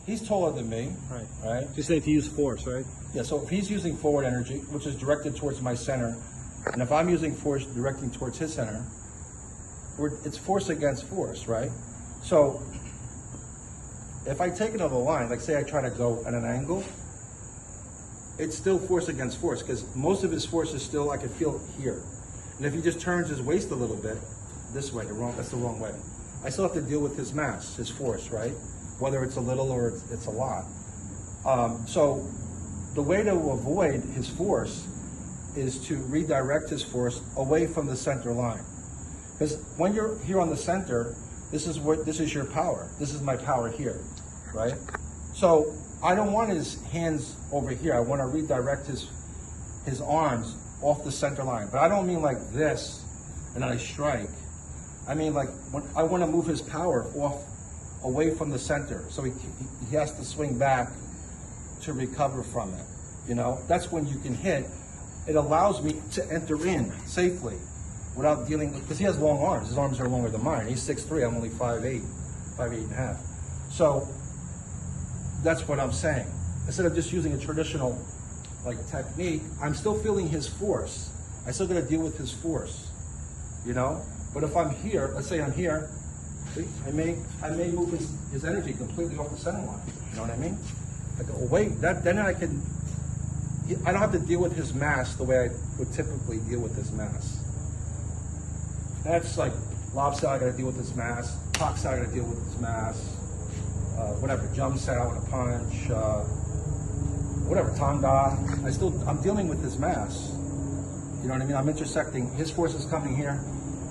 he's taller than me. Right. Right? Just say if you use force, right? Yeah, so if he's using forward energy, which is directed towards my center, and if I'm using force directing towards his center, it's force against force, right? So if I take another line, like say I try to go at an angle, it's still force against force, because most of his force is still, I can feel here. And if he just turns his waist a little bit, this way, that's the wrong way. I still have to deal with his mass, his force, right? Whether it's a little or it's a lot. So the way to avoid his force is to redirect his force away from the center line. Because when you're here on the center, this is your power. This is my power here, right? So I don't want his hands over here. I want to redirect his arms off the center line. But I don't mean like this and I strike. I mean like when I want to move his power away from the center. So he has to swing back to recover from it. You know, that's when you can hit. It allows me to enter in safely without dealing with, because he has long arms. His arms are longer than mine. He's 6'3", I'm only 5'8", 5'8.5". So that's what I'm saying. Instead of just using a traditional like technique, I'm still feeling his force. I still got to deal with his force, you know? But if I'm here, let's say I'm here, see, I may move his energy completely off the center line. You know what I mean? I go away, then I don't have to deal with his mass the way I would typically deal with his mass. That's like lob style, I gotta deal with his mass. Cock style, I gotta deal with his mass. Whatever, jump style with a punch, whatever, tanda. I'm dealing with his mass. You know what I mean? I'm intersecting, his force is coming here,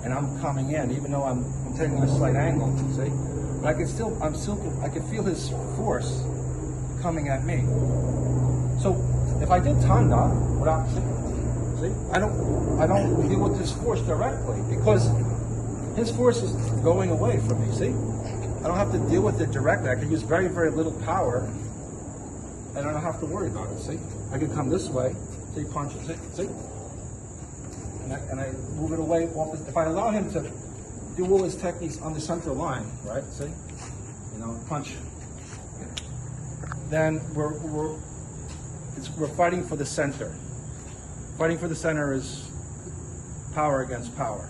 and I'm coming in, even though I'm taking a slight angle, see? But I can feel his force coming at me. So if I did tanda without, see, I don't deal with his force directly because his force is going away from me, see? I don't have to deal with it directly. I can use very, very little power and I don't have to worry about it, see? I can come this way, see, punch it, see? And I move it away. If I allow him to do all his techniques on the central line, right, see? You know, punch. Then we're fighting for the center. Fighting for the center is power against power.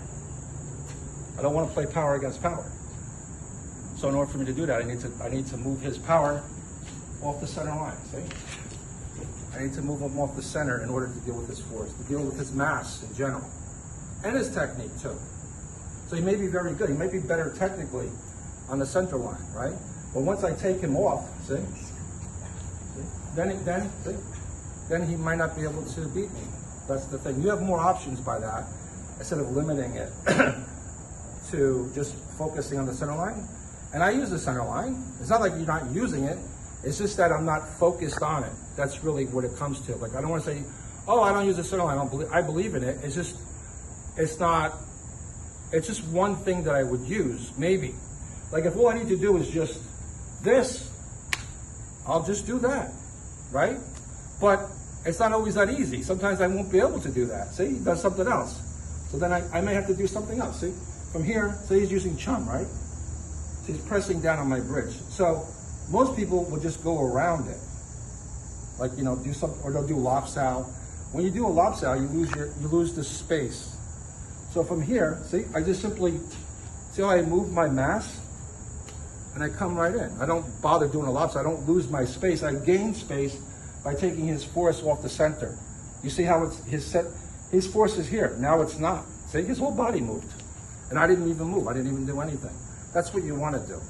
I don't want to play power against power. So in order for me to do that, I need to move his power off the center line, see? I need to move him off the center in order to deal with his force, to deal with his mass in general. And his technique too. So he may be very good. He may be better technically on the center line, right? But once I take him off, see? Then he might not be able to beat me. That's the thing. You have more options by that instead of limiting it to just focusing on the center line. And I use the center line. It's not like you're not using it. It's just that I'm not focused on it. That's really what it comes to. Like I don't want to say, oh, I don't use the center line. I believe in it. It's just one thing that I would use, maybe. Like if all I need to do is just this, I'll just do that, right? But it's not always that easy. Sometimes I won't be able to do that. See, he does something else. So then I may have to do something else. See, from here, say he's using chum, right? So he's pressing down on my bridge. So most people will just go around it. Like, you know, do something, or they'll do lopsal. When you do a lopsal, you lose the space. So from here, see, I just simply, see how I move my mass? And I come right in. I don't bother doing a lopsal. I don't lose my space. I gain space by taking his force off the center. You see how his force is here. Now it's not. See, his whole body moved. And I didn't even move. I didn't even do anything. That's what you want to do.